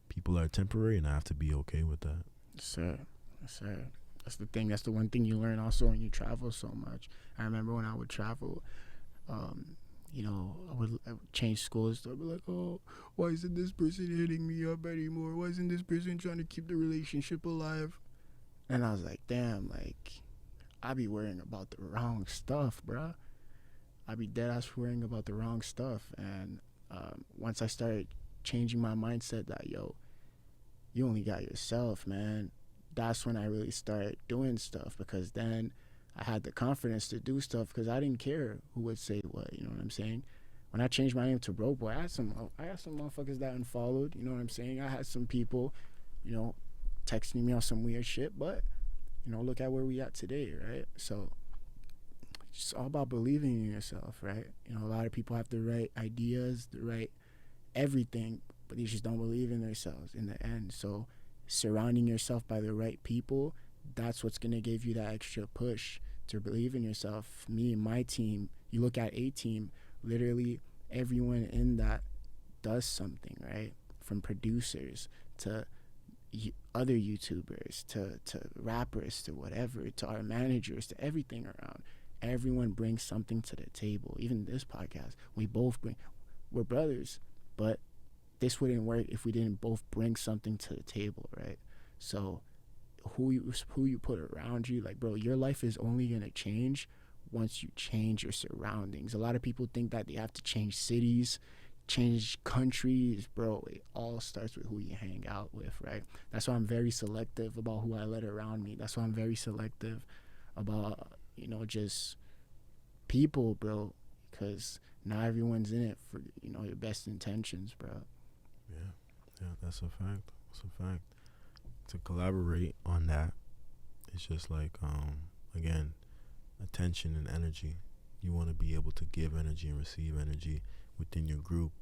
people are temporary, and I have to be okay with that. Yes, sir. That's the thing. That's the one thing you learn also when you travel so much. I remember when I would travel, you know, I would change schools. So I'd be like, oh, why isn't this person hitting me up anymore? Why isn't this person trying to keep the relationship alive? And I was like, damn, like, I be worrying about the wrong stuff, bruh. I be dead ass worrying about the wrong stuff. And once I started changing my mindset that, yo, you only got yourself, man, that's when I really started doing stuff, because then I had the confidence to do stuff because I didn't care who would say what, you know what I'm saying? When I changed my name to Bro Boy, I had some motherfuckers that unfollowed, you know what I'm saying? I had some people, you know, texting me on some weird shit, but, you know, look at where we at today, right? So it's just all about believing in yourself, right? You know, a lot of people have the right ideas, the right everything, but they just don't believe in themselves in the end. So surrounding yourself by the right people, that's what's going to give you that extra push to believe in yourself. Me and my team, you look at a team, literally everyone in that does something, right? From producers to other YouTubers to rappers to whatever, to our managers, to everything around. Everyone brings something to the table. Even this podcast, we're brothers, but this wouldn't work if we didn't both bring something to the table, right? So who you put around you, like, bro, your life is only gonna change once you change your surroundings. A lot of people think that they have to change cities, change countries. Bro, it all starts with who you hang out with, right? That's why I'm very selective about who I let around me. That's why I'm very selective about, just people, bro, because not everyone's in it for, your best intentions, bro. Yeah, that's a fact. That's a fact. To collaborate on that, it's just like, again, attention and energy. You want to be able to give energy and receive energy within your group.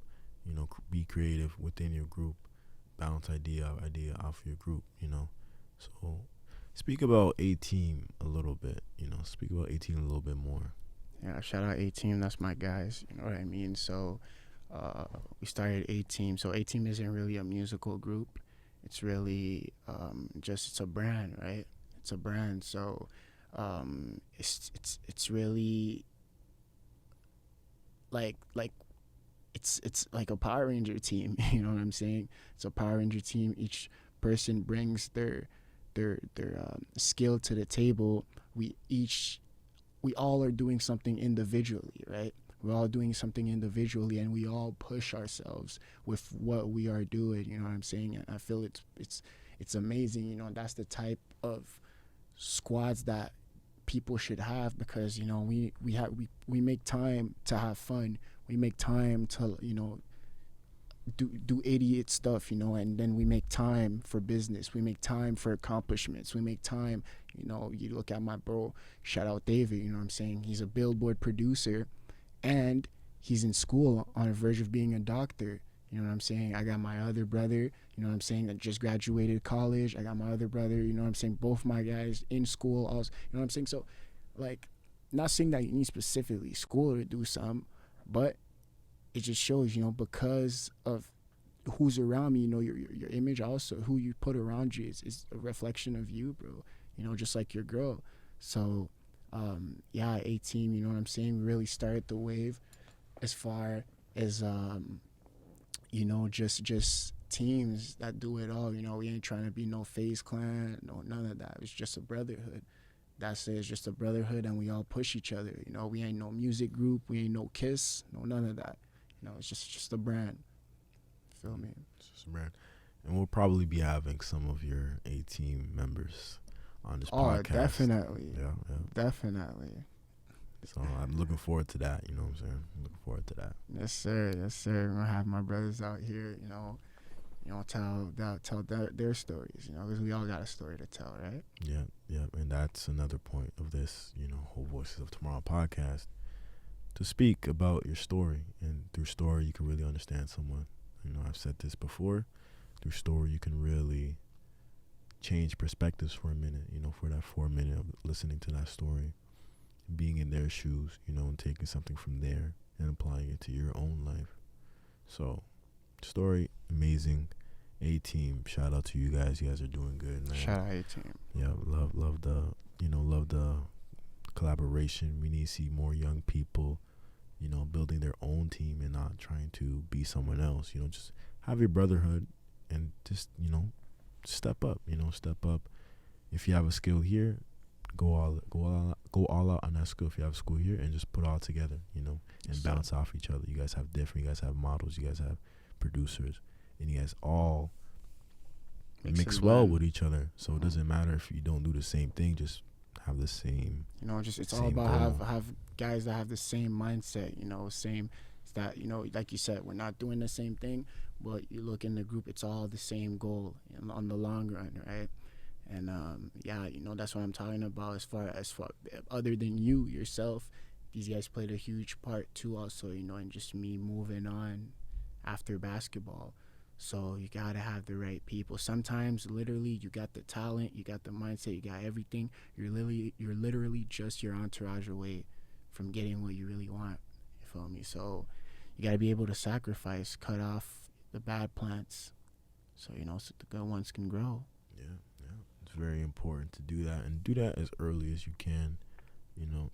Be creative within your group. Bounce idea off your group. So speak about A-Team a little bit. Speak about A-Team a little bit more. Yeah, shout out A-Team. That's my guys. You know what I mean? So we started A-Team. So A-Team isn't really a musical group. It's really it's a brand, right? It's a brand. So it's really like it's like a Power Ranger team. You know what I'm saying? It's a Power Ranger team. Each person brings their skill to the table. We all are doing something individually, right? We're all doing something individually, and we all push ourselves with what we are doing. You know what I'm saying? And I feel it's amazing. That's the type of squads that people should have, because we make time to have fun. We make time to do idiot stuff, and then we make time for business. We make time for accomplishments. We make time. You look at my bro, shout out David. You know what I'm saying? He's a Billboard producer, and he's in school on the verge of being a doctor. You know what I'm saying? I got my other brother, you know what I'm saying, that just graduated college. I got my other brother, you know what I'm saying, both my guys in school also, you know what I'm saying? So, like, not saying that you need specifically school to do something, but it just shows, because of who's around me, your image also, who you put around you is a reflection of you, bro, just like your girl. So, yeah, A-Team, you know what I'm saying, we really started the wave as far as, just teams that do it all. We ain't trying to be no FaZe Clan, no, none of that. It's just a brotherhood. That's it. It's just a brotherhood, and we all push each other. We ain't no music group. We ain't no Kiss. No, none of that. It's just a brand. Feel me? It's just a brand. And we'll probably be having some of your A-Team members on this podcast. Oh, definitely. Yeah. Definitely. So I'm looking forward to that. You know what I'm saying? I'm looking forward to that. Yes, sir. We're gonna have my brothers out here. Tell their stories. Because we all got a story to tell, right? Yeah. And that's another point of this, whole Voices of Tomorrow podcast, to speak about your story. And through story, you can really understand someone. I've said this before. Through story, you can really change perspectives for a minute. For that 4 minute of listening to that story, being in their shoes, and taking something from there and applying it to your own life. So, story, amazing. A-Team, shout out to you guys. You guys are doing good, man. Shout out A-Team. Yeah, love the collaboration. We need to see more young people, building their own team and not trying to be someone else. Just have your brotherhood and just, step up. Step up. If you have a skill here, go all out on that skill. If you have a school here, and just put it all together, and bounce off each other. You guys have different. You guys have models. You guys have producers, and you guys all mix well with each other. So it doesn't matter if you don't do the same thing. Just have the same. It's all about have guys that have the same mindset. Same. It's that like you said, we're not doing the same thing, but you look in the group, it's all the same goal on the long run, right? And that's what I'm talking about. As far other than you yourself, these guys played a huge part too. Also, and just me moving on after basketball. So you gotta have the right people. Sometimes, literally, you got the talent, you got the mindset, you got everything. You're literally just your entourage away from getting what you really want. You feel me? So you gotta be able to sacrifice, cut off the bad plants, so so the good ones can grow. Yeah. very important to do that, and do that as early as you can. You know,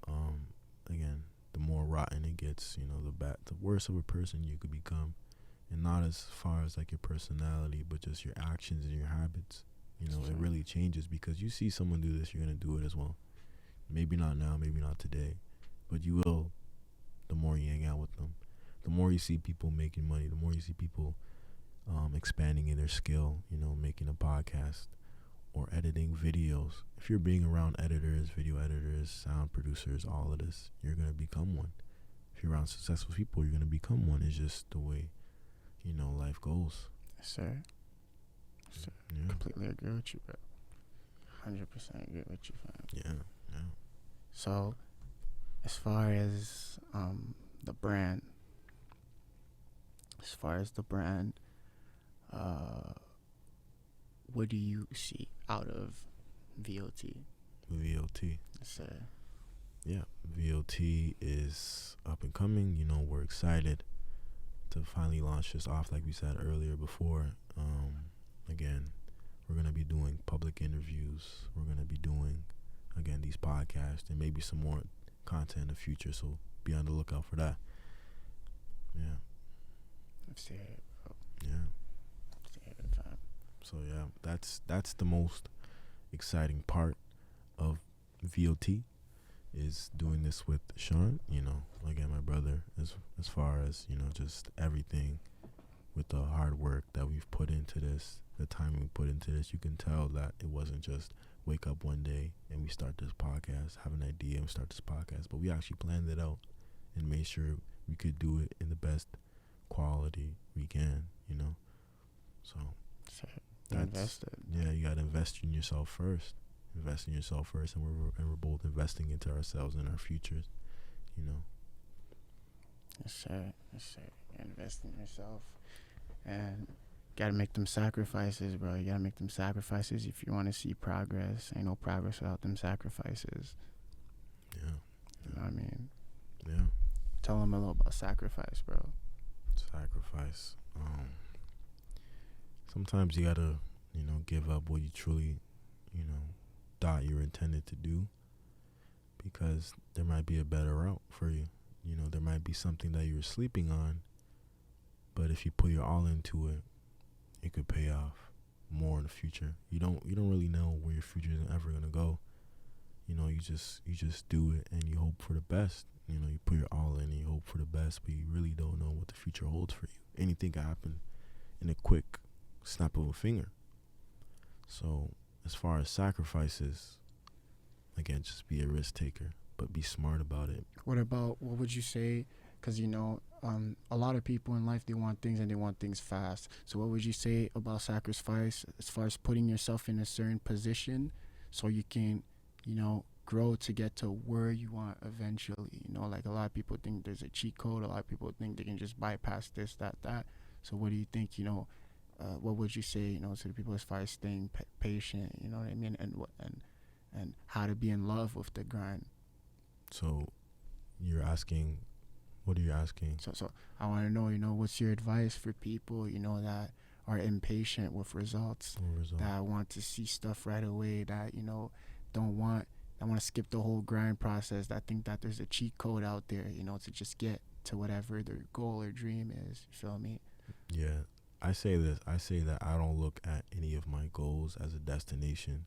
again, the more rotten it gets, you know, the worse of a person you could become, and not as far as like your personality, but just your actions and your habits. You know, it really changes because you see someone do this, you're gonna do it as well. Maybe not now, maybe not today, but you will. The more you hang out with them, the more you see people making money, the more you see people expanding in their skill. You know, making a podcast or editing videos. If you're being around editors, video editors, sound producers, all of this, you're gonna become one. If you're around successful people, you're gonna become one. It's just the way, you know, life goes. Yes, sir. Yes, sir. Yeah. Completely agree with you, bro. 100% agree with you, fam. Yeah. So, as far as the brand, what do you see out of VOT? VOT. Yes, sir. Yeah, VOT is up and coming. You know, we're excited to finally launch this off, like we said earlier before. Again, we're going to be doing public interviews. We're going to be doing, again, these podcasts and maybe some more content in the future. So be on the lookout for that. Yeah. Let's see it, bro. Yeah. Let's see it, fam. So yeah, that's the most exciting part of VOT, is doing this with Sean. You know, again, my brother, as far as, you know, just everything with the hard work that we've put into this, the time we put into this, you can tell that it wasn't just wake up one day and we start this podcast, have an idea and start this podcast, but we actually planned it out and made sure we could do it in the best quality we can, you know. So Invested. Yeah, you gotta invest in yourself first. Invest in yourself first, and we're both investing into ourselves and our futures, you know. Yes, sir. Yes, sir. Invest in yourself, and gotta make them sacrifices, bro. You gotta make them sacrifices if you want to see progress. Ain't no progress without them sacrifices. Yeah. You know what I mean? Yeah. Tell them a little about sacrifice, bro. Sacrifice. Sometimes you gotta, you know, give up what you truly, you know, thought you were intended to do, because there might be a better route for you. You know, there might be something that you were sleeping on, but if you put your all into it, it could pay off more in the future. You don't really know where your future is ever gonna go. You know, you just do it and you hope for the best. You know, you put your all in and you hope for the best, but you really don't know what the future holds for you. Anything can happen in a quick snap of a finger. So as far as sacrifices, again, just be a risk taker, but be smart about it. What would you say? Because, you know, a lot of people in life, they want things and they want things fast. So what would you say about sacrifice as far as putting yourself in a certain position so you can, you know, grow to get to where you want eventually? You know, like a lot of people think there's a cheat code. A lot of people think they can just bypass this, that. So what do you think, you know, what would you say, you know, to the people as far as staying patient, you know what I mean, and how to be in love with the grind? So you're asking, what are you asking? So I want to know, you know, what's your advice for people, you know, that are impatient with results, that want to see stuff right away, that, you know, want to skip the whole grind process, that think that there's a cheat code out there, you know, to just get to whatever their goal or dream is. You feel me? Yeah. I say that I don't look at any of my goals as a destination.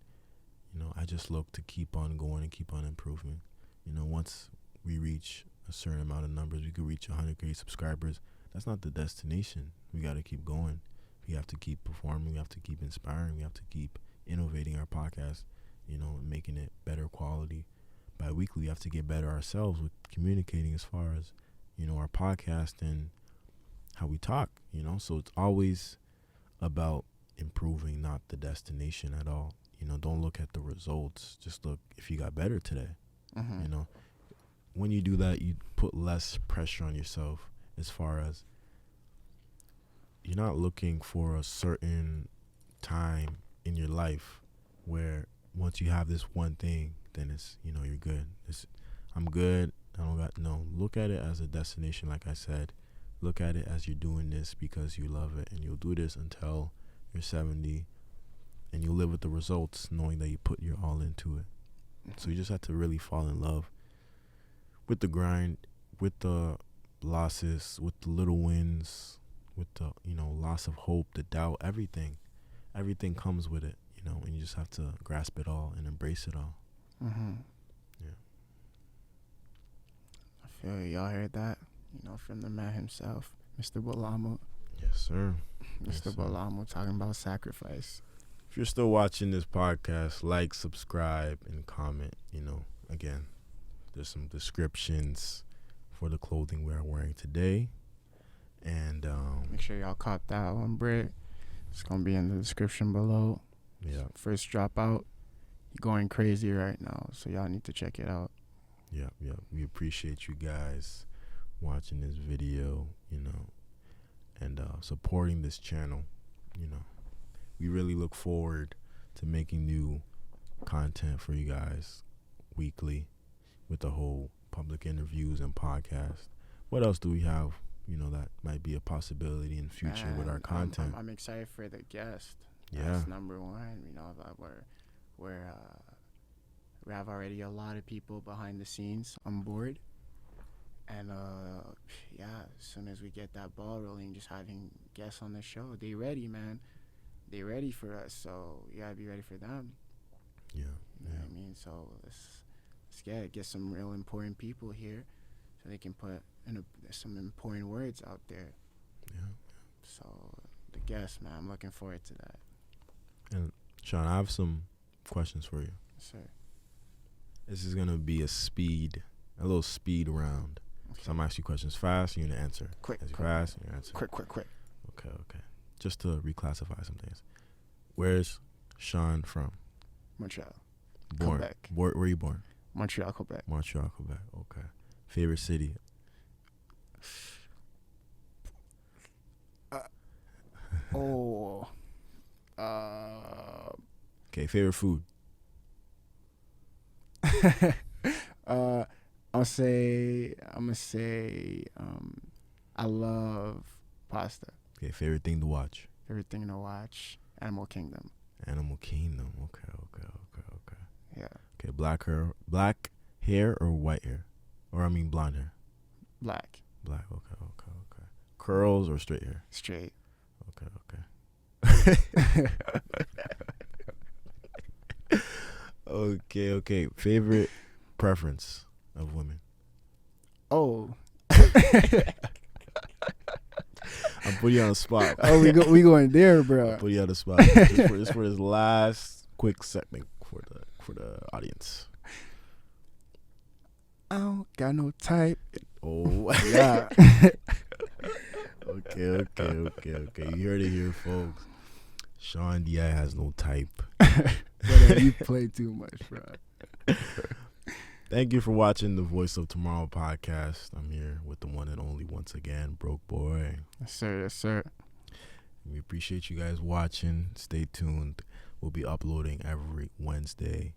You know, I just look to keep on going and keep on improving. You know, once we reach a certain amount of numbers, we could reach 100K subscribers. That's not the destination. We got to keep going. We have to keep performing. We have to keep inspiring. We have to keep innovating our podcast, you know, and making it better quality. Bi-weekly, we have to get better ourselves with communicating as far as, you know, our podcast and how we talk, you know. So it's always about improving, not the destination at all. You know, don't look at the results. Just look if you got better today. Mm-hmm. You know, when you do that, you put less pressure on yourself, as far as you're not looking for a certain time in your life where once you have this one thing, then it's, you know, you're good. I'm good. I don't got, no. Look at it as a destination, like I said. Look at it as you're doing this because you love it, and you'll do this until you're 70, and you live with the results, knowing that you put your all into it. So you just have to really fall in love with the grind, with the losses, with the little wins, with the, loss of hope, the doubt, everything. Everything comes with it, and you just have to grasp it all and embrace it all. Mm-hmm. Yeah. I feel y'all heard that, from the man himself, Mr. Bolamu. Yes, sir. Mr. Bolamu talking about sacrifice. If you're still watching this podcast, like, subscribe, and comment. Again, there's some descriptions for the clothing we are wearing today. And make sure y'all caught that one, Britt. It's going to be in the description below. Yeah. First Dropout. You're going crazy right now, so y'all need to check it out. Yeah. We appreciate you guys watching this video, and supporting this channel. We really look forward to making new content for you guys weekly with the whole public interviews and podcast. What else do we have, that might be a possibility in the future with our content? I'm excited for the guest. Yeah. That's number one. We have already a lot of people behind the scenes on board. And, as soon as we get that ball rolling, just having guests on the show, they ready, man. They ready for us, so you gotta be ready for them. Yeah. You know what I mean? So let's get some real important people here so they can put some important words out there. Yeah. So the guests, man, I'm looking forward to that. And Sean, I have some questions for you. Yes, sir. This is gonna be a little speed round. Okay. So I'm gonna ask you questions fast, and you're gonna answer. Quick. Fast, and you answer. Quick. Okay. Just to reclassify some things. Where's Sean from? Montreal. Born. Quebec. Where are you born? Montreal, Quebec. Montreal, Quebec. Okay. Favorite city? Okay. Favorite food? I'm gonna say I love pasta. Okay. Favorite thing to watch? Everything to watch. Animal Kingdom. Animal Kingdom. Okay. Yeah. Okay. Black hair or white hair? Or blonde hair? Black. Black. Okay. Curls or straight hair? Straight. Okay. Okay. Favorite preference of women? Oh. I'm putting you on the spot. Oh, we going there, bro. I'll put you on the spot. Just for this last quick segment for the audience. I don't got no type. Oh Yeah. Okay. You heard it here, folks. Sean D.I. has no type. But you play too much, bro. Thank you for watching the Voice of Tomorrow podcast. I'm here with the one and only, once again, Broke Boy. Yes, sir. We appreciate you guys watching. Stay tuned. We'll be uploading every Wednesday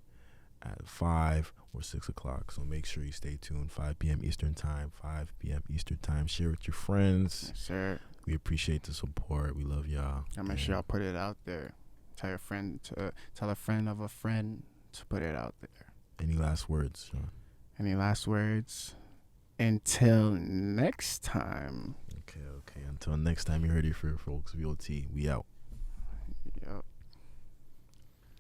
at 5 or 6 o'clock. So make sure you stay tuned. 5 p.m. Eastern Time. 5 p.m. Eastern Time. Share with your friends. Yes, sir. We appreciate the support. We love y'all. And make sure y'all put it out there. Tell a friend of a friend to put it out there. Any last words, Sean? Any last words? Until next time. Okay. Until next time, you heard it here, folks. VOT. We out.